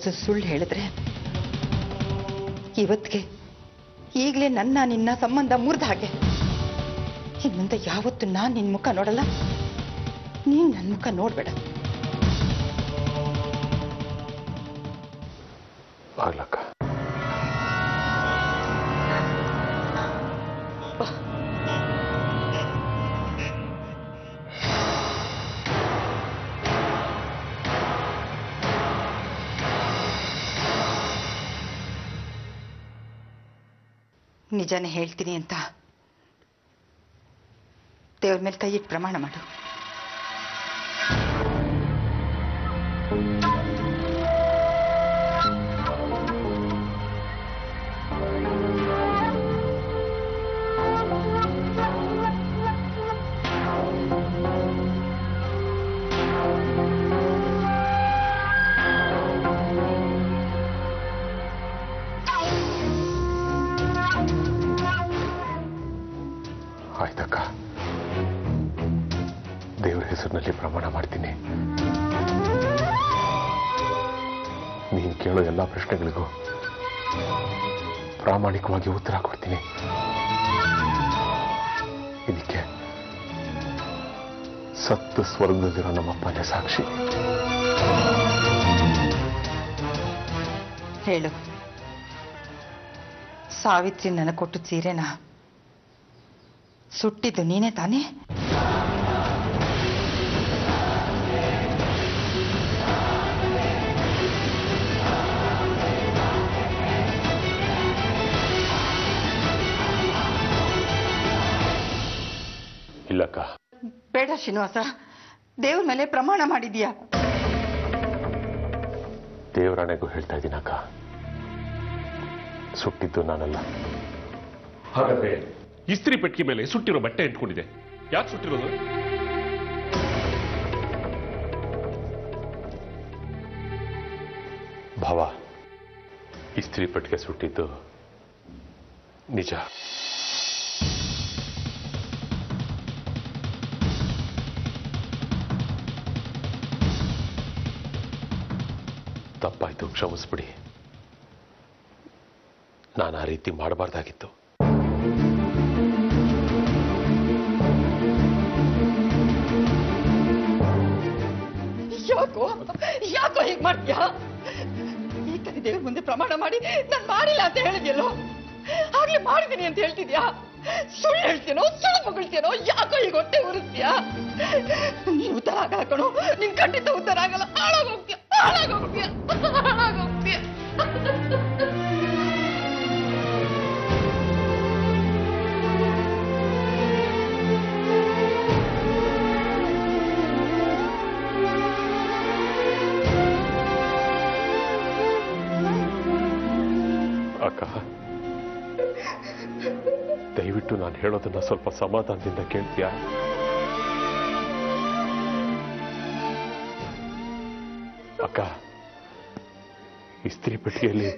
Rose ಸುಳ್ಳು ಹೇಳಿದ್ರೆ ಇವತ್ತಿಗೆ ಈಗಲೇ ನನ್ನ ನಿನ್ನ ಸಂಬಂಧ ಮುರಿದ ಹಾಗೆ. ಇನ್ನು ಯಾವತ್ತು ನಾನು ನಿನ್ನ ಮುಖ ನೋಡಲ್ಲ, ನೀನು ನನ್ನ ಮುಖ ನೋಡ್ಬೇಡ. ಆಗ್ಲಕ್ಕ. ನಿಜಾನೇ ಹೇಳ್ತೀನಿ ಅಂತ ದೇವ್ರ ಮೇಲೆ ಕೈ ಇಟ್ಟು ಪ್ರಮಾಣ ಮಾಡು. ಆಯ್ತಕ್ಕ, ದೇವರ ಹೆಸರಿನಲ್ಲಿ ಪ್ರಮಾಣ ಮಾಡ್ತೀನಿ. ನೀನು ಕೇಳೋ ಎಲ್ಲ ಪ್ರಶ್ನೆಗಳಿಗೂ ಪ್ರಾಮಾಣಿಕವಾಗಿ ಉತ್ತರ ಕೊಡ್ತೀನಿ. ಇದಕ್ಕೆ ಸತ್ತು ಸ್ವರ್ಗದಲ್ಲಿರೋ ನಮ್ಮಪ್ಪನೇ ಸಾಕ್ಷಿ. ಹೇಳು, ಸಾವಿತ್ರಿ ನನಗೆ ಕೊಟ್ಟು ಸೀರೆನಾ ಸುಟ್ಟಿದ್ದು ನೀನೇ ತಾನೇ? ಇಲ್ಲಕ್ಕ. ಬೇಡ ಶ್ರೀನಿವಾಸ, ದೇವ್ರ ಮೇಲೆ ಪ್ರಮಾಣ ಮಾಡಿದ್ಯಾ? ದೇವರಾಣೆಗೂ ಹೇಳ್ತಾ ಇದ್ದೀನಕ್ಕ, ಸುಟ್ಟಿದ್ದು ನಾನಲ್ಲ. ಹಾಗಾದ್ರೆ ಇಸ್ತ್ರಿ ಪೆಟ್ಟಿಗೆ ಮೇಲೆ ಸುಟ್ಟಿರೋ ಬಟ್ಟೆ ಇಟ್ಕೊಂಡಿದೆ, ಯಾಕೆ ಸುಟ್ಟಿರೋದು? ಭಾವ, ಇಸ್ತ್ರಿ ಪೆಟ್ಟಿಗೆ ಸುಟ್ಟಿದ್ದು ನಿಜ. ತಪ್ಪಾಯ್ತು, ಕ್ಷಮಿಸ್ಬಿಡಿ. ನಾನು ಆ ರೀತಿ ಮಾಡಬಾರ್ದಾಗಿತ್ತು. ಯಾಕೋ ಹೀಗೆ ಮಾಡ್ತೀಯಾ? ಈ ಕಡೆ ದೇವ್ರ ಮುಂದೆ ಪ್ರಮಾಣ ಮಾಡಿ ನಾನು ಮಾಡಿಲ್ಲ ಅಂತ ಹೇಳಿದ್ಯಲ್ಲೋ, ಆಗ್ಲೇ ಮಾಡಿದ್ದೀನಿ ಅಂತ ಹೇಳ್ತಿದ್ಯಾ? ಸುಳ್ಳು ಹೇಳ್ತೀನೋ, ಸುಳ್ಳು ಮಗಳ್ತೀನೋ? ಯಾಕೋ ಈಗ ಹೊಟ್ಟೆ ಉರಿಸ್ತೀಯಾ? ನೀನ್ ಉತ್ತರ ಹಾಕಣೋ, ನಿನ್ ಖಂಡಿತ ಉತ್ತರ ಆಗಲ್ಲ. ಹಾಳಾಗೋಗ್ತೀಯ, ಹಾಳಾಗೋಗ್ತೀಯ, ಹಾಳಾಗೋಗ್ತೀಯ. ಅಕ್ಕ, ದಯವಿಟ್ಟು ನಾನು ಹೇಳೋದನ್ನ ಸ್ವಲ್ಪ ಸಮಾಧಾನದಿಂದ ಕೇಳ್ತೀಯಾ? ಅಕ್ಕ, ಇಸ್ತ್ರಿ ಪೆಟ್ಟಿಗೆಯಲ್ಲಿ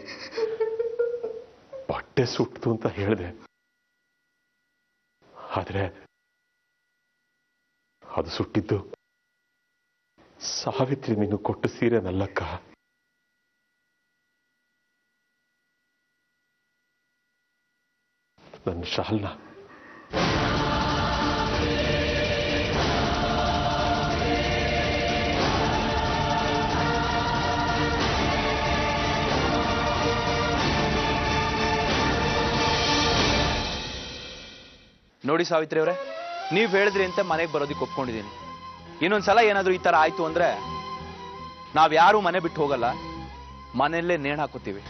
ಬಟ್ಟೆ ಸುಟ್ಟು ಅಂತ ಹೇಳಿದೆ, ಆದ್ರೆ ಅದು ಸುಟ್ಟಿದ್ದು ಸಾವಿತ್ರಿ ನೀನು ಕೊಟ್ಟು ಸೀರೆನಲ್ಲಕ್ಕ. ನನ್ನ ಶಾಲ್ನ. ನೋಡಿ ಸಾವಿತ್ರಿ ಅವರೇ, ನೀವ್ ಹೇಳಿದ್ರಿ ಅಂತ ಮನೆಗೆ ಬರೋದಕ್ಕೆ ಒಪ್ಕೊಂಡಿದ್ದೀನಿ. ಇನ್ನೊಂದ್ಸಲ ಏನಾದ್ರೂ ಈ ತರ ಆಯ್ತು ಅಂದ್ರೆ ನಾವ್ಯಾರು ಮನೆ ಬಿಟ್ಟು ಹೋಗಲ್ಲ, ಮನೆಯಲ್ಲೇ ನೇಣು ಹಾಕೋತೀವಿ.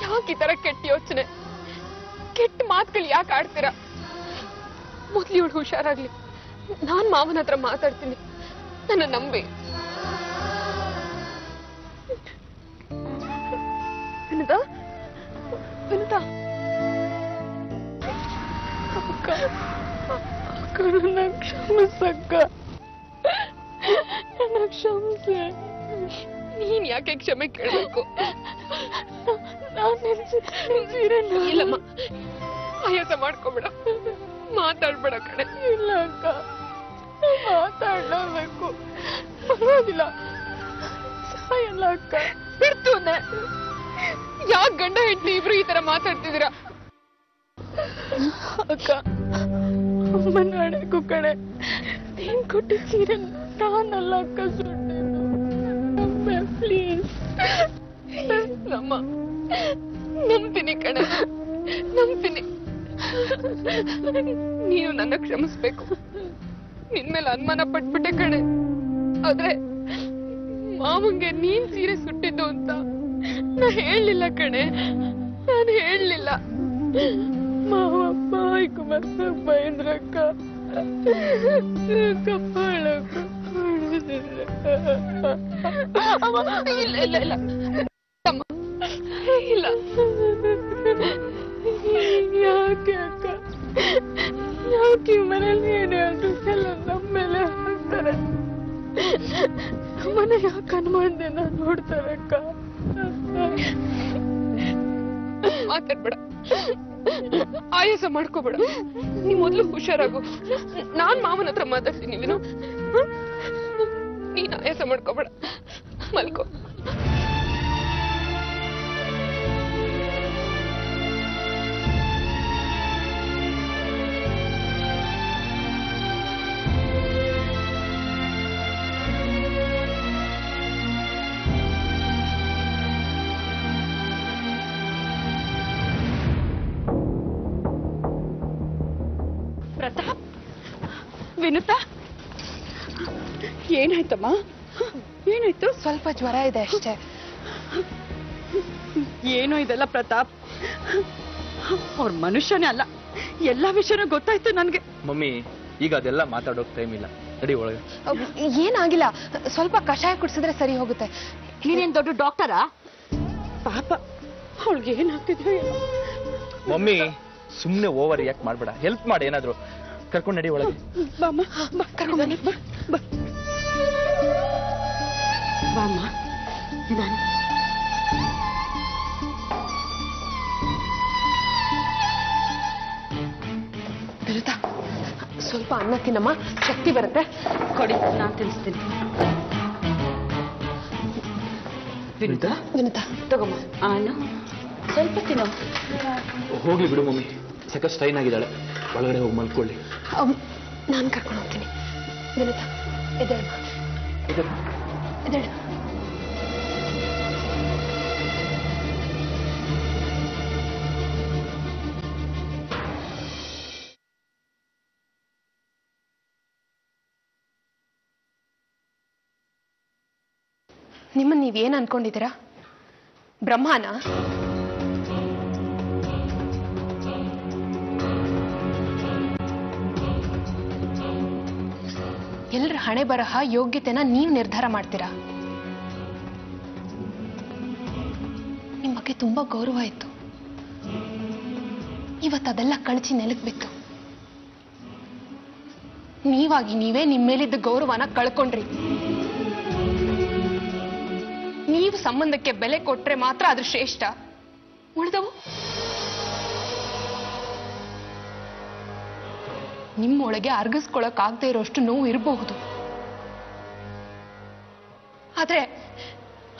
ಯಾಕೆ ಈ ತರ ಕೆಟ್ಟ ಯೋಚನೆ, ಕೆಟ್ಟ ಮಾತುಗಳು ಯಾಕೆ ಆಡ್ತೀರಾ? ಮೊದ್ಲು ಇವಳು ಹುಷಾರಾಗ್ಲಿ, ನಾನ್ ಮಾವನ ಹತ್ರ ಮಾತಾಡ್ತೀನಿ, ನನ್ನ ನಂಬಿ. ವಿನುತಾ, ವಿನುತಾ, ಅಕ್ಕ, ಅಕ್ಕ ನನ್ನ ಕ್ಷಮಿಸಕ್ಕ, ನನ್ನ ಕ್ಷಮಿಸೆ. ನೀನ್ ಯಾಕೆ ಕ್ಷಮೆ ಕೇಳಬೇಕು? ಇಲ್ಲಮ್ಮ, ಆಯಾಸ ಮಾಡ್ಕೊಬೇಡ, ಮಾತಾಡ್ಬೇಡ ಕಣೆ. ಇಲ್ಲ ಅಕ್ಕ, ಮಾತಾಡ್ಲೇಬೇಕು. ಪರವಾಗಿಲ್ಲ, ಎಲ್ಲ ಅಕ್ಕ ಬಿಡ್ತು ಯಾಕೆ ಗಂಡ ಹೆಂಡತಿ ಇಬ್ರು ಈ ತರ ಮಾತಾಡ್ತಿದ್ದೀರಾ? ಅಕ್ಕ ಅಮ್ಮನ ಹಣೆಗೂ ಕಡೆ ನೀನ್ ಕೊಟ್ಟ ಸೀರೆ ನಾನಲ್ಲ ಅಕ್ಕ ಸುಟ್ಟಿದ್ದು. ಪ್ಲೀಸ್ ನಮ್ಮ ನಂಬ್ತೀನಿ ಕಣೆ, ನಂಬ್ತೀನಿ. ನೀನು ನನ್ನ ಕ್ಷಮಿಸ್ಬೇಕು. ನಿನ್ಮೇಲೆ ಅನುಮಾನ ಪಟ್ಬಿಟ್ಟೆ ಕಣೆ. ಆದ್ರೆ ಮಾವಂಗೆ ನೀನ್ ಸೀರೆ ಸುಟ್ಟಿದ್ದು ಅಂತ ನಾ ಹೇಳಲಿಲ್ಲ ಕಣೆ, ನಾನು ಹೇಳಲಿಲ್ಲ. ಮಾವ ಕುಮಾರ್ ಬೈಂದ್ರಕ್ಕ ಕಪ್ಪಾಳಕ್ಕ ಇಲ್ಲ ಇಲ್ಲ ಇಲ್ಲ ಇಲ್ಲ. ಯಾಕೆ ಅಕ್ಕ, ಯಾಕೆ ಮನೇಲಿ ಏನೇ ಅದು ಎಲ್ಲ ನಮ್ಮ ಮೇಲೆ ಹಾಕ್ತಾರೆ? ಮನೆ ಯಾಕೆ ಅನುಮಾನದಿಂದ ನೋಡ್ತಾರೆ ಅಕ್ಕ? ಮಾತಾಡ್ಬೇಡ, ಆಯಾಸ ಮಾಡ್ಕೋಬೇಡ. ನೀ ಮೊದ್ಲು ಹುಷಾರಾಗು. ನಾನ್ ಮಾವನ ಹತ್ರ ಮಾತಾಡ್ತೀನಿ. ನೀನ್ ಆಯಾಸ ಮಾಡ್ಕೋಬೇಡ, ಮಲ್ಕೋ. ಪ್ರತಾಪ್, ವಿನುತಾ, ಏನಾಯ್ತಮ್ಮ? ಏನಾಯ್ತು? ಸ್ವಲ್ಪ ಜ್ವರ ಇದೆ ಅಷ್ಟೇ. ಏನು ಇದೆಲ್ಲ ಪ್ರತಾಪ್? ಅವ್ರ ಮನುಷ್ಯನೇ ಅಲ್ಲ, ಎಲ್ಲಾ ವಿಷಯನೂ ಗೊತ್ತಾಯ್ತು ನನ್ಗೆ. ಮಮ್ಮಿ, ಈಗ ಅದೆಲ್ಲ ಮಾತಾಡೋಕ್ ಟೈಮ್ ಇಲ್ಲ, ನಡಿ ಒಳಗೆ. ಏನಾಗಿಲ್ಲ, ಸ್ವಲ್ಪ ಕಷಾಯ ಕುಡಿಸಿದ್ರೆ ಸರಿ ಹೋಗುತ್ತೆ. ನೀನೇನ್ ದೊಡ್ಡ ಡಾಕ್ಟರಾ? ಪಾಪ ಅವಳಿಗೆ ಏನಾಗ್ತಿದೆ? ಮಮ್ಮಿ, ಸುಮ್ನೆ ಓವರ್ ರಿಯಾಕ್ಟ್ ಮಾಡ್ಬೇಡ, ಹೆಲ್ಪ್ ಮಾಡಿ. ಏನಾದ್ರು ಕರ್ಕೊಂಡು ನಡಿ ಒಳಗೆ. ಬಾಮ್ಮ, ಕರ್ಕೊಂಡು ಬಾ. ಬಾಮ್ಮ, ನಾನು ವಿನುತಾ, ಸ್ವಲ್ಪ ಅನ್ನ ತಿನ್ನಮ್ಮ, ಶಕ್ತಿ ಬರುತ್ತೆ. ಕೊಡಿ, ನಾನು ತಿನ್ನಿಸ್ತೀನಿ. ವಿನುತಾ ತಗೊಮ್ಮ. ಆನು ಸ್ವಲ್ಪ ತಿನ್ನೋ. ಹೋಗ್ಲಿ ಬಿಡು ಮಮ್ಮಿ, ಸಾಕಷ್ಟು ಸ್ಟ್ರೈನ್ ಆಗಿದ್ದಾಳೆ, ಒಳಗಡೆ ಹೋಗಿ ಮಲ್ಕೊಳ್ಳಿ. ನಾನು ಕರ್ಕೊಂಡು ಹೋಗ್ತೀನಿ. ವಿನುತಾ, ಎದ್ದೇಳಮ್ಮ, ಎದ್ದೇಳು. ನಿಮ್ಮನ್ನ ನೀವೇನ್ ಅನ್ಕೊಂಡಿದ್ದೀರಾ? ಬ್ರಹ್ಮನ? ಎಲ್ಲರ ಹಣೆ ಬರಹ ಯೋಗ್ಯತೆನ ನೀವು ನಿರ್ಧಾರ ಮಾಡ್ತೀರಾ? ನಿಮ್ಮ ಬಗ್ಗೆ ತುಂಬಾ ಗೌರವ ಇತ್ತು, ಇವತ್ತು ಅದೆಲ್ಲ ಕಳಚಿ ನೆಲಕ್ ಬಿತ್ತು. ನೀವಾಗಿ ನೀವೇ ನಿಮ್ಮ ಮೇಲಿದ್ದ ಗೌರವನ ಕಳ್ಕೊಂಡ್ರಿ. ನೀವು ಸಂಬಂಧಕ್ಕೆ ಬೆಲೆ ಕೊಟ್ರೆ ಮಾತ್ರ ಅದು ಶ್ರೇಷ್ಠ. ಉಳಿದವು ನಿಮ್ಮೊಳಗೆ ಅರ್ಗಿಸ್ಕೊಳಕ್ ಆಗದೆ ಇರೋಷ್ಟು ನೋವು ಇರಬಹುದು, ಆದ್ರೆ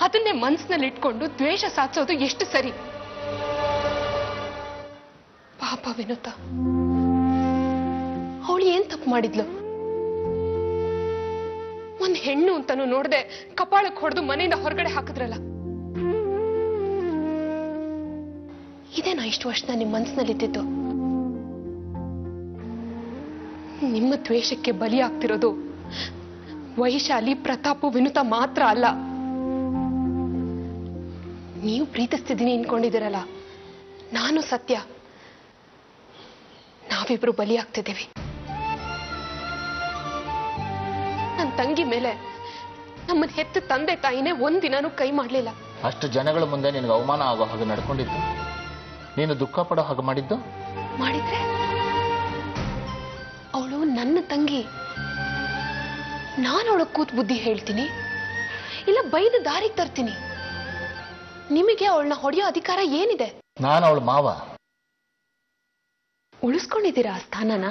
ಅದನ್ನೇ ಮನಸ್ಸಿನಲ್ಲಿ ಇಟ್ಕೊಂಡು ದ್ವೇಷ ಸಾಧಿಸೋದು ಎಷ್ಟು ಸರಿ? ಪಾಪ ವಿನುತಾ, ಅವಳು ಏನ್ ತಪ್ಪು ಮಾಡಿದ್ಲು? ಒಂದ್ ಹೆಣ್ಣು ಅಂತಾನು ನೋಡದೆ ಕಪಾಳಕ್ಕೆ ಹೊಡೆದು ಮನೆಯಿಂದ ಹೊರಗಡೆ ಹಾಕಿದ್ರಲ್ಲ, ಇದೇನಾ ಇಷ್ಟು ವರ್ಷದ ನಿಮ್ಮ ಮನಸ್ಸಿನಲ್ಲಿದ್ದು? ನಿಮ್ಮ ದ್ವೇಷಕ್ಕೆ ಬಲಿಯಾಗ್ತಿರೋದು ವೈಶಾಲಿ, ಪ್ರತಾಪ್, ವಿನುತಾ ಮಾತ್ರ ಅಲ್ಲ. ನೀವು ಪ್ರೀತಿಸ್ತಿದ್ದೀನಿ ಅನ್ಕೊಂಡಿದ್ದೀರಲ್ಲ, ನಾನು ಸತ್ಯ, ನಾವಿಬ್ರು ಬಲಿಯಾಗ್ತಿದ್ದೀವಿ. ನನ್ನ ತಂಗಿ ಮೇಲೆ ನಮ್ಮನ್ನ ಹೆತ್ತ ತಂದೆ ತಾಯಿನೇ ಒಂದಿನಾನು ಕೈ ಮಾಡ್ಲಿಲ್ಲ. ಅಷ್ಟು ಜನಗಳ ಮುಂದೆ ನಿನಗೆ ಅವಮಾನ ಆಗೋ ಹಾಗೆ ನಡ್ಕೊಂಡಿದ್ದು, ನೀನು ದುಃಖ ಪಡೋ ಹಾಗೆ ಮಾಡಿದ್ದು? ಮಾಡಿದ್ರೆ ಅವಳು ನನ್ನ ತಂಗಿ, ನಾನು ಅವಳ ಕೂತ್ ಬುದ್ಧಿ ಹೇಳ್ತೀನಿ, ಇಲ್ಲ ಬೈದು ದಾರಿಗೆ ತರ್ತೀನಿ. ನಿಮಗೆ ಅವಳನ್ನ ಹೊಡೆಯೋ ಅಧಿಕಾರ ಏನಿದೆ? ನಾನು ಅವಳ ಮಾವ. ಉಳಿಸ್ಕೊಂಡಿದ್ದೀರಾ ಆ ಸ್ಥಾನನ?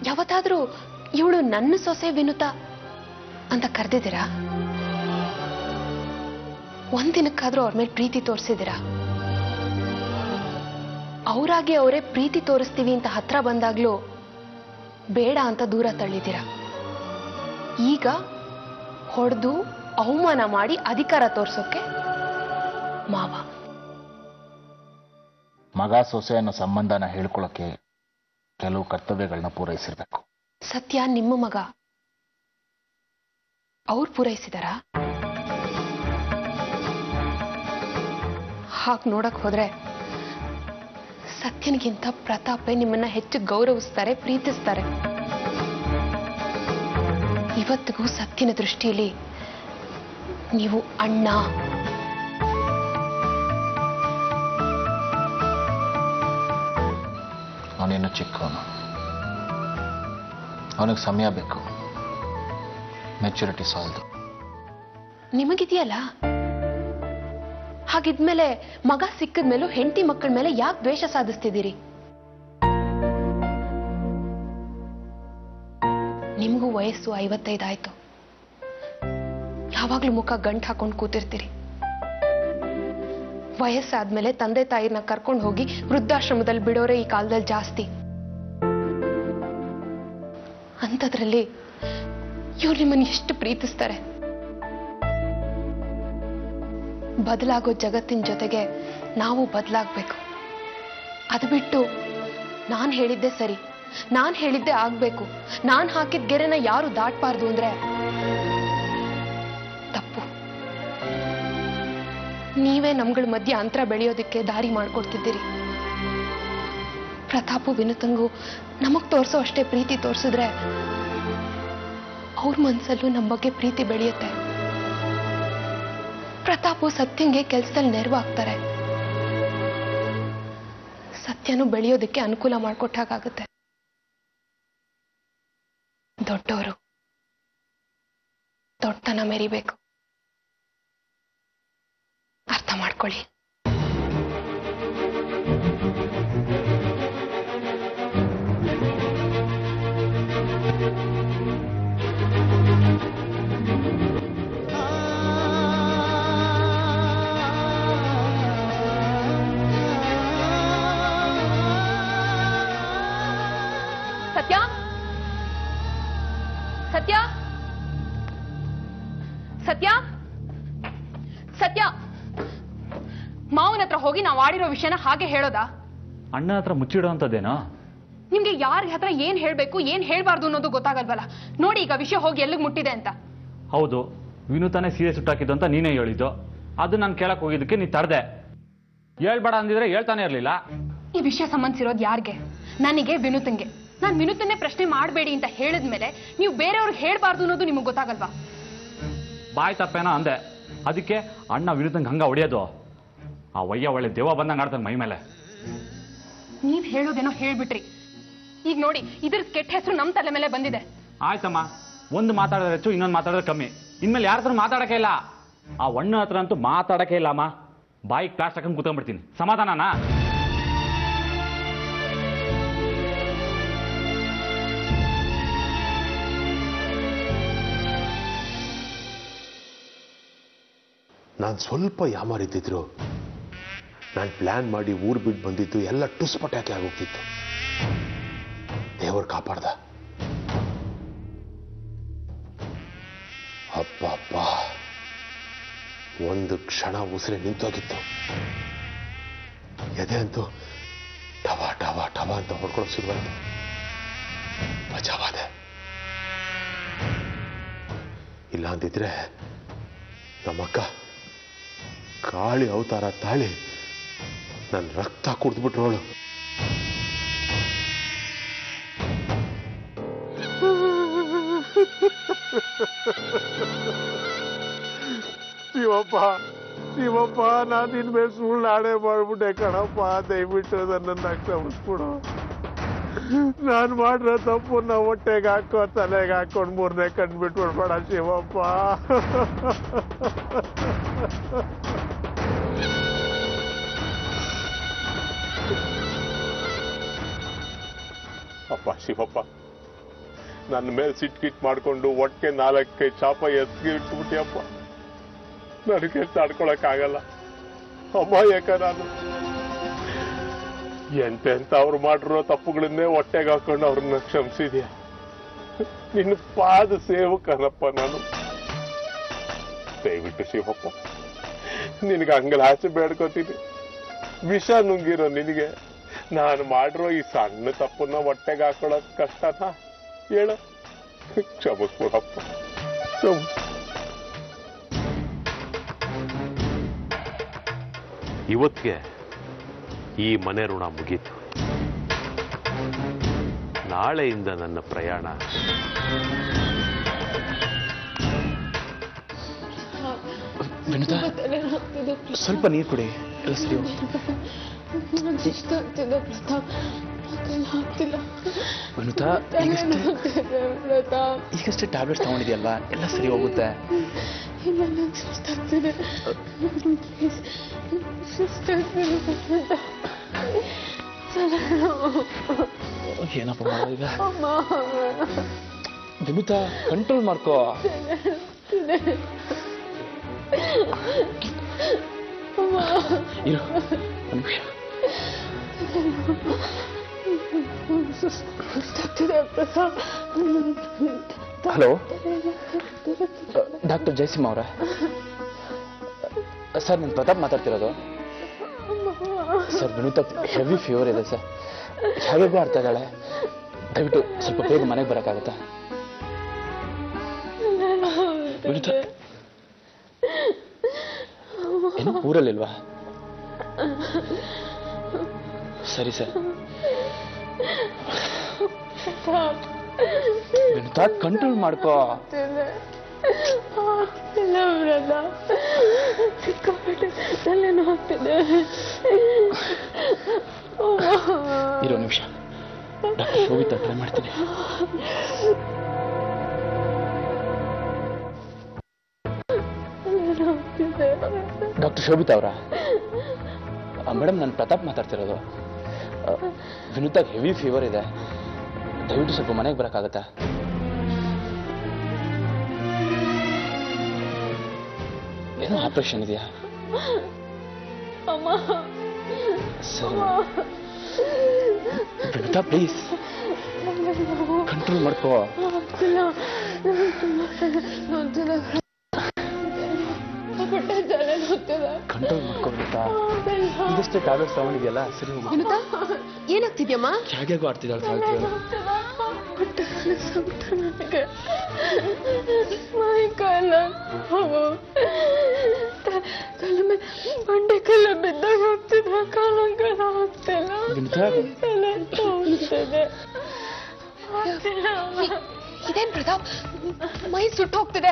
ಯಾವತ್ತಾದ್ರೂ ಇವಳು ನನ್ನ ಸೊಸೆ ವಿನುತ ಅಂತ ಕರೆದಿದ್ದೀರಾ? ಒಂದಿನಕ್ಕಾದ್ರೂ ಅವ್ರ ಮೇಲೆ ಪ್ರೀತಿ ತೋರಿಸಿದ್ದೀರಾ? ಅವರಾಗೆ ಅವರೇ ಪ್ರೀತಿ ತೋರಿಸ್ತೀವಿ ಅಂತ ಹತ್ರ ಬಂದಾಗ್ಲೂ ಬೇಡ ಅಂತ ದೂರ ತಳ್ಳಿದ್ದೀರಾ. ಈಗ ಹೊಡೆದು ಅವಮಾನ ಮಾಡಿ ಅಧಿಕಾರ ತೋರ್ಸೋಕೆ ಮಾವ. ಮಗ ಸೊಸೆ ಅನ್ನೋ ಸಂಬಂಧನ ಹೇಳ್ಕೊಳಕ್ಕೆ ಕೆಲವು ಕರ್ತವ್ಯಗಳನ್ನ ಪೂರೈಸಿರ್ಬೇಕು. ಸತ್ಯ ನಿಮ್ಮ ಮಗ, ಅವ್ರು ಪೂರೈಸಿದಾರಾ? ಹಾಗೆ ನೋಡಕ್ ಹೋದ್ರೆ ಸತ್ಯನಿಗಿಂತ ಪ್ರತಾಪೇ ನಿಮ್ಮನ್ನ ಹೆಚ್ಚು ಗೌರವಿಸ್ತಾರೆ, ಪ್ರೀತಿಸ್ತಾರೆ. ಇವತ್ತಿಗೂ ಸತ್ಯನ ದೃಷ್ಟಿಯಲ್ಲಿ ನೀವು ಅಣ್ಣ. ಅವನೇನು ಚಿಕ್ಕವನು, ಅವನಿಗೆ ಸಮಯ ಬೇಕು, ಮೆಚುರಿಟಿ ಸಾಲದು. ನಿಮಗಿದೆಯಲ್ಲ, ಹಾಗಿದ್ಮೇಲೆ ಮಗ ಸಿಕ್ಕಿದ್ಮೇಲೂ ಹೆಂಡತಿ ಮಕ್ಕಳ ಮೇಲೆ ಯಾಕೆ ದ್ವೇಷ ಸಾಧಿಸ್ತಿದ್ದೀರಿ? ನಿಮಗೂ ವಯಸ್ಸು 55 ಆಯ್ತು. ಯಾವಾಗ್ಲೂ ಮುಖ ಗಂಟು ಹಾಕೊಂಡು ಕೂತಿರ್ತೀರಿ. ವಯಸ್ಸಾದ್ಮೇಲೆ ತಂದೆ ತಾಯಿನ ಕರ್ಕೊಂಡು ಹೋಗಿ ವೃದ್ಧಾಶ್ರಮದಲ್ಲಿ ಬಿಡೋರೆ ಈ ಕಾಲದಲ್ಲಿ ಜಾಸ್ತಿ. ಅಂಥದ್ರಲ್ಲಿ ಇವ್ರು ನಿಮ್ಮನ್ನು ಎಷ್ಟು ಪ್ರೀತಿಸ್ತಾರೆ. ಬದಲಾಗೋ ಜಗತ್ತಿನ ಜೊತೆಗೆ ನಾವು ಬದಲಾಗಬೇಕು. ಅದು ಬಿಟ್ಟು ನಾನು ಹೇಳಿದ್ದೆ ಸರಿ, ನಾನು ಹೇಳಿದ್ದೆ ಆಗ್ಬೇಕು, ನಾನು ಹಾಕಿದ ಗೆರೆನ ಯಾರು ದಾಟಬಾರ್ದು ಅಂದ್ರೆ ತಪ್ಪು. ನೀವೇ ನಮ್ಗಳ ಮಧ್ಯೆ ಅಂತರ ಬೆಳೆಯೋದಕ್ಕೆ ದಾರಿ ಮಾಡ್ಕೊಡ್ತಿದ್ದೀರಿ. ಪ್ರತಾಪು ವಿನುತಂಗೂ ನಮಗ್ ತೋರ್ಸೋ ಅಷ್ಟೇ ಪ್ರೀತಿ ತೋರಿಸಿದ್ರೆ ಅವ್ರ ಮನ್ಸಲ್ಲೂ ನಮ್ಮ ಬಗ್ಗೆ ಪ್ರೀತಿ ಬೆಳೆಯುತ್ತೆ. ಪ್ರತಾಪು ಸತ್ಯಂಗೆ ಕೆಲಸದಲ್ಲಿ ನೆರವಾಗ್ತಾರೆ. ಸತ್ಯನು ಬೆಳೆಯೋದಕ್ಕೆ ಅನುಕೂಲ ಮಾಡಿಕೊಟ್ಟಾಗುತ್ತೆ. ದೊಡ್ಡವರು ದೊಡ್ಡತನ ಮೆರಿಬೇಕು. ಅರ್ಥ ಮಾಡ್ಕೊಳ್ಳಿ. ಸತ್ಯ, ಸತ್ಯ, ಸತ್ಯ, ಸತ್ಯ. ಮಾವನ ಹತ್ರ ಹೋಗಿ ನಾವು ಆಡಿರೋ ವಿಷಯನ ಹಾಗೆ ಹೇಳೋದಾ? ಅಣ್ಣ ಹತ್ರ ಮುಚ್ಚಿಡೋ ಅಂತದೇನೋ? ನಿಮ್ಗೆ ಯಾರ ಹತ್ರ ಏನ್ ಹೇಳ್ಬೇಕು ಏನ್ ಹೇಳ್ಬಾರ್ದು ಅನ್ನೋದು ಗೊತ್ತಾಗಲ್ವಲ್ಲ. ನೋಡಿ ಈಗ ವಿಷಯ ಹೋಗಿ ಎಲ್ಲಿಗೆ ಮುಟ್ಟಿದೆ ಅಂತ. ಹೌದು, ವಿನುತಾನೆ ಸೀರೆ ಸುಟ್ಟಾಕಿದ್ದು ಅಂತ ನೀನೇ ಹೇಳಿದ್ದು. ಅದು ನಾನು ಕೇಳಕ್ ಹೋಗಿದ್ದಕ್ಕೆ ನೀ ತರ್ದೆ. ಹೇಳ್ಬೇಡ ಅಂದಿದ್ರೆ ಹೇಳ್ತಾನೆ ಇರ್ಲಿಲ್ಲ. ಈ ವಿಷಯ ಸಂಬಂಧಿಸಿರೋದು ಯಾರಿಗೆ? ನನಗೆ, ವಿನುತಂಗೆ. ನಾನು ವಿನುತನ್ನೇ ಪ್ರಶ್ನೆ ಮಾಡಬೇಡಿ ಅಂತ ಹೇಳಿದ್ಮೇಲೆ ನೀವು ಬೇರೆಯವ್ರಿಗೆ ಹೇಳ್ಬಾರ್ದು ಅನ್ನೋದು ನಿಮಗೆ ಗೊತ್ತಾಗಲ್ವಾ? ಬಾಯ್ ತಪ್ಪೇನೋ ಅಂದೆ, ಅದಕ್ಕೆ ಅಣ್ಣ ವಿನುತಂಗೆ ಹಂಗ ಹೊಡೆಯೋದು. ಆ ವಯ್ಯ ಒಳ್ಳೆ ದೇವ ಬಂದಂಗೆ ಆಡ್ತಾನೆ ಮೈ ಮೇಲೆ. ನೀವ್ ಹೇಳೋದೇನೋ ಹೇಳ್ಬಿಟ್ರಿ. ಈಗ ನೋಡಿ, ಇದ್ರ ಕೆಟ್ಟ ಹೆಸರು ನಮ್ಮ ತಲೆ ಮೇಲೆ ಬಂದಿದೆ. ಆಯ್ತಮ್ಮ, ಒಂದು ಮಾತಾಡಿದ್ರೆ ಹೆಚ್ಚು, ಇನ್ನೊಂದು ಮಾತಾಡಿದ್ರೆ ಕಮ್ಮಿ. ಇನ್ಮೇಲೆ ಯಾರ ಹತ್ರ ಮಾತಾಡಕ್ಕೆ ಇಲ್ಲ. ಆ ಅಣ್ಣ ಹತ್ರ ಅಂತೂ ಮಾತಾಡಕ್ಕೆ ಇಲ್ಲ ಅಮ್ಮ. ಬಾಯಿಗೆ ಪ್ಲಾಸ್ಟ್ ಹಾಕೊಂಡು ಕೂತ್ಕೊಂಡ್ಬಿಡ್ತೀನಿ. ಸಮಾಧಾನನಾ? ನಾನು ಸ್ವಲ್ಪ ಯಾಮಾರಿದ್ದಿದ್ರು ನಾನು ಪ್ಲಾನ್ ಮಾಡಿ ಊರು ಬಿಟ್ಟು ಬಂದಿದ್ದು ಎಲ್ಲ ಟುಸ್ಪಟಾಕಿ ಆಗೋಗ್ತಿತ್ತು. ದೇವರು ಕಾಪಾಡ್ದ. ಅಪ್ಪ ಅಪ್ಪ, ಒಂದು ಕ್ಷಣ ಉಸಿರೇ ನಿಂತೋಗಿತ್ತು. ಎದೆ ಅಂತೂ ಟವ ಟವ ಟವ ಅಂತ ಹೊಡ್ಕೊಳ್ಳೋಕೆ ಶುರುವಾಯ್ತು. ಬಚಾವಾದೆ. ಇಲ್ಲ ಅಂದಿದ್ರೆ ನಮ್ಮಕ್ಕ ಕಾಳಿ ಅವತಾರ ತಾಳಿ ನನ್ನ ರಕ್ತ ಕುಡಿದ್ಬಿಟ್ರೋಳು. ಶಿವಪ್ಪ, ಶಿವಪ್ಪ, ನಾನು ನಿನ್ ಮೇಲೆ ಸುಳ್ಳು ಆಣೆ ಮಾಡ್ಬಿಟ್ಟೆ ಕಣಪ್ಪ. ದಯವಿಟ್ಟು ನನ್ನನ್ನು ಕ್ಷಮಿಸ್ಬಿಡು. ನಾನು ಮಾಡಿರೋ ತಪ್ಪು ನಾವು ಹೊಟ್ಟೆಗೆ ಹಾಕೋ ತಲೆಗೆ ಹಾಕೊಂಡು ಮೂರನೇ ಕಂಡ್ಬಿಟ್ಟು ಬಿಡ್ಬೇಡ ಶಿವಪ್ಪ. ಅಪ್ಪ ಶಿವಪ್ಪ, ನನ್ನ ಮೇಲೆ ಸಿಟ್ ಮಾಡ್ಕೊಂಡು ಹೊಟ್ಟೆ 4-5 ಚಾಪ ಎಸ್ಗಿಟ್ಬಿಟ್ಟಿಯಪ್ಪ. ನನಗೆ ತಡ್ಕೊಳಕ್ಕಾಗಲ್ಲ ಅಮಾಯಕ ನಾನು. ಎಂತೆಂತ ಅವ್ರು ಮಾಡಿರೋ ತಪ್ಪುಗಳನ್ನೇ ಹೊಟ್ಟೆಗೆ ಹಾಕೊಂಡು ಅವ್ರನ್ನ ಕ್ಷಮಿಸಿದ್ಯಾ. ನಿನ್ನ ಪಾದ ಸೇವಕನಪ್ಪ ನಾನು. ದಯವಿಟ್ಟು ಶಿವಪ್ಪ ನಿನಗೆ ಅಂಗಲ ಆಸೆ ಬೇಡ್ಕೋತೀನಿ. ವಿಷ ನುಂಗಿರೋ ನಿನಗೆ ನಾನು ಮಾಡಿರೋ ಈ ಸಣ್ಣ ತಪ್ಪನ್ನ ಹೊಟ್ಟೆಗೆ ಹಾಕೊಳ್ಳೋದ್ ಕಷ್ಟನಾ ಹೇಳ? ಕ್ಷಮಿಸ್ಬಿಡಪ್ಪ. ಇವತ್ತಿಗೆ ಈ ಮನೆ ಋಣ ಮುಗೀತು. ನಾಳೆಯಿಂದ ನನ್ನ ಪ್ರಯಾಣ ವಿನುತಾ ಸ್ವಲ್ಪ ನೀರು ಕುಡಿ, ಎಲ್ಲ ಸರಿ ವಿನುತಾ. ಈಗಷ್ಟೇ ಟ್ಯಾಬ್ಲೆಟ್ಸ್ ತಗೊಂಡಿದ್ಯಲ್ವಾ, ಎಲ್ಲ ಸರಿ ಹೋಗುತ್ತೆ. ಏನಪ್ಪ ಮಾಡೋದು ಈಗ? ವಿನುತಾ ಕಂಟ್ರೋಲ್ ಮಾಡ್ಕೋ. ಇರು ಒಂದು ನಿಮಿಷ. ಹಲೋ, ಡಾಕ್ಟರ್ ಜಯಸಿಂಹ ಅವರ? ಸರ್ ನಾನು ಪ್ರತಾಪ್ ಮಾತಾಡ್ತಿರೋದು. ಸರ್ ವಿನುತಾ ಹೆವಿ ಫೀವರ್ ಇದೆ ಸರ್, ಹೇಗೂ ಆಡ್ತಾ ಇದ್ದಾಳೆ. ದಯವಿಟ್ಟು ಸ್ವಲ್ಪ ಬೇಗ ಮನೆಗೆ ಬರೋಕ್ಕಾಗತ್ತಾ? ವಿನುತಾ ಏನು ಊರಲ್ಲಿಲ್ವಾ? ಸರಿ ಸರ್. ವಿನುತಾ ಕಂಟ್ರೋಲ್ ಮಾಡ್ಕೋ. ಇರೋ ನಿಮಿಷ, ಡಾಕ್ಟರ್ ಶೋಭಿತಾ ಟ್ರೈ ಮಾಡ್ತೀನಿ. ಡಾಕ್ಟರ್ ಶೋಭಿತಾ ಅವರ? ಮೇಡಮ್ ನಾನು ಪ್ರತಾಪ್ ಮಾತಾಡ್ತಿರೋದು. ವಿನುತಾಗ್ ಹೆವಿ ಫೀವರ್ ಇದೆ, ದಯವಿಟ್ಟು ಸ್ವಲ್ಪ ಮನೆಗೆ ಬರೋಕ್ಕಾಗತ್ತಾ? ಏನೋ ಆಪರೇಷನ್ ಇದೆಯಾ? ಸರಿ ವಿನುತಾ ಪ್ಲೀಸ್ ಕಂಟ್ರೋಲ್ ಮಾಡ್ಕೋ. ಕಂಟ್ರೋಲ್ ಮಾಡ್ಕೋ ವಿನುತಾ. ಈಗಷ್ಟೇ ಟ್ಯಾಬ್ಲೆಟ್ಸ್ ತಗೊಂಡಿದ್ಯಲ್ಲ, ಸರಿ ಹೋಗು. ವಿನುತಾ ಏನಾಗ್ತಿದ್ಯಮ್ಮ? ಹೇಗೂ ಆಡ್ತಿದ್ದಾಳೆ ಸಾವಿತ್ರಿ. ಬಂಡೆ ಕಲ್ಲ ಬಿದ್ದಾಗ ಆಗ್ತಿದ್ದ, ಕಾಲಂಕಲ ಆಗ್ತಿಲ್ಲ. ಇದೇನ್ ಪ್ರತಾಪ್, ಮೈ ಸುಟ್ಟು ಹೋಗ್ತಿದೆ,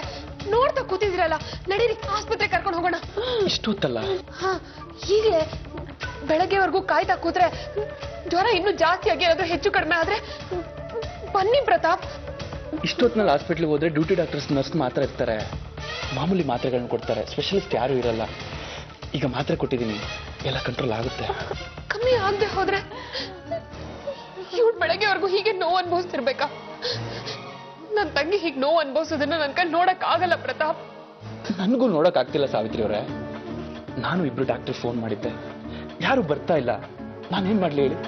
ನೋಡ್ತಾ ಕೂತಿದಿರಲ್ಲ. ನಡೀರಿ ಆಸ್ಪತ್ರೆ ಕರ್ಕೊಂಡು ಹೋಗೋಣ. ಇಷ್ಟೊತ್ತಲ್ಲ? ಹಾ, ಈಗಲೇ ಬೆಳಗ್ಗೆವರೆಗೂ ಕಾಯ್ತಾ ಕೂತ್ರೆ ಜ್ವರ ಇನ್ನೂ ಜಾಸ್ತಿ ಆಗಿ ಏನಾದ್ರೂ ಹೆಚ್ಚು ಕಡಿಮೆ ಆದ್ರೆ ಬನ್ನಿ ಪ್ರತಾಪ್. ಇಷ್ಟೊತ್ತಿನಲ್ಲಿ ಹಾಸ್ಪಿಟ್ಲಿಗೆ ಹೋದ್ರೆ ಡ್ಯೂಟಿ ಡಾಕ್ಟರ್ಸ್ ನರ್ಸ್ ಮಾತ್ರ ಇರ್ತಾರೆ, ಮಾಮೂಲಿ ಮಾತ್ರೆಗಳನ್ನ ಕೊಡ್ತಾರೆ, ಸ್ಪೆಷಲಿಸ್ಟ್ ಯಾರು ಇರಲ್ಲ. ಈಗ ಮಾತ್ರೆ ಕೊಟ್ಟಿದ್ದೀನಿ, ಎಲ್ಲ ಕಂಟ್ರೋಲ್ ಆಗುತ್ತೆ. ಕಮ್ಮಿ ಆಗದೆ ಹೋದ್ರೆ ಇವ್ರು ಬೆಳಗ್ಗೆವರೆಗೂ ಹೀಗೆ ನೋವು ಅನುಭವಿಸ್ತಿರ್ಬೇಕಾ? ನನ್ನ ತಂಗಿ ಹೀಗೆ ನೋವು ಅನುಭವಿಸೋದನ್ನ ನನ್ನ ಕೈ ನೋಡಕ್ ಆಗಲ್ಲ ಪ್ರತಾಪ್. ನನಗೂ ನೋಡಕ್ ಆಗ್ತಿಲ್ಲ ಸಾವಿತ್ರಿ ಅವರೇ. ನಾನು ಇಬ್ರು ಡಾಕ್ಟರ್ ಫೋನ್ ಮಾಡಿದ್ದೆ, ಯಾರು ಬರ್ತಾ ಇಲ್ಲ. ನಾನೇನ್ ಮಾಡ್ಲಿ ಹೇಳಿ?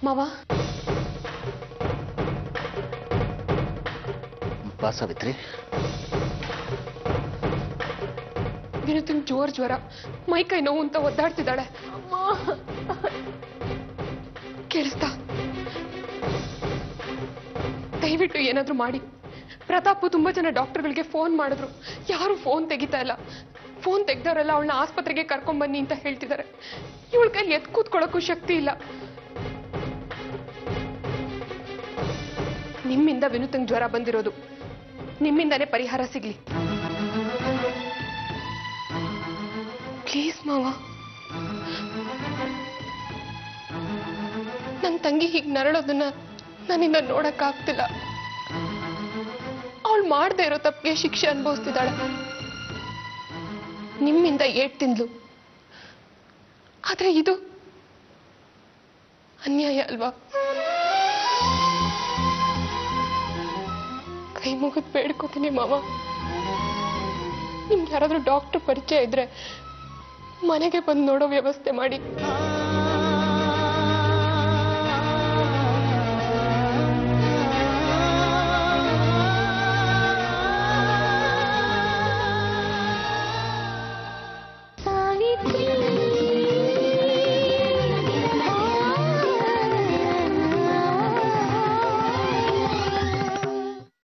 ಮಾವ, ಬಾ ಸಾವಿತ್ರಿ. ವಿನುತಂಗ್ ಜೋರ್ ಜ್ವರ, ಮೈ ಕೈ ನೋವು ಅಂತ ಒದ್ದಾಡ್ತಿದ್ದಾಳೆ. ಕೇಳಿಸ್ತಾ? ದಯವಿಟ್ಟು ಏನಾದ್ರೂ ಮಾಡಿ. ಪ್ರತಾಪ್ ತುಂಬಾ ಜನ ಡಾಕ್ಟರ್ಗಳಿಗೆ ಫೋನ್ ಮಾಡಿದ್ರು, ಯಾರು ಫೋನ್ ತೆಗಿತಾ ಇಲ್ಲ. ಫೋನ್ ತೆಗ್ದವರೆಲ್ಲ ಅವಳನ್ನ ಆಸ್ಪತ್ರೆಗೆ ಕರ್ಕೊಂಡ್ ಬನ್ನಿ ಅಂತ ಹೇಳ್ತಿದ್ದಾರೆ. ಇವಳ ಕೈ ಎತ್ ಕೂತ್ಕೊಳ್ಳೋಕ್ಕೂ ಶಕ್ತಿ ಇಲ್ಲ. ನಿಮ್ಮಿಂದ ವಿನುತಂಗ್ ಜ್ವರ ಬಂದಿರೋದು, ನಿಮ್ಮಿಂದಾನೇ ಪರಿಹಾರ ಸಿಗ್ಲಿ. ಪ್ಲೀಸ್ ಮಾವ. ನನ್ನ ತಂಗಿ ಹೀಗೆ ನರಳೋದನ್ನ ನನ್ನಿಂದ ನೋಡಕ್ಕಾಗ್ತಿಲ್ಲ. ಅವಳು ಮಾಡದೇ ಇರೋ ತಪ್ಪಿಗೆ ಶಿಕ್ಷೆ ಅನುಭವಿಸ್ತಿದ್ದಾಳೆ. ನಿಮ್ಮಿಂದ ಏಟ್ ತಿಂದ್ಲು, ಆದ್ರೆ ಇದು ಅನ್ಯಾಯ ಅಲ್ವಾ? ಕೈ ಮುಗಿದು ಬೇಡ್ಕೋತೀನಿ ಮಾವ, ನಿಮ್ಗೆ ಯಾರಾದ್ರೂ ಡಾಕ್ಟರ್ ಪರಿಚಯ ಇದ್ರೆ ಮನೆಗೆ ಬಂದು ನೋಡೋ ವ್ಯವಸ್ಥೆ ಮಾಡಿ.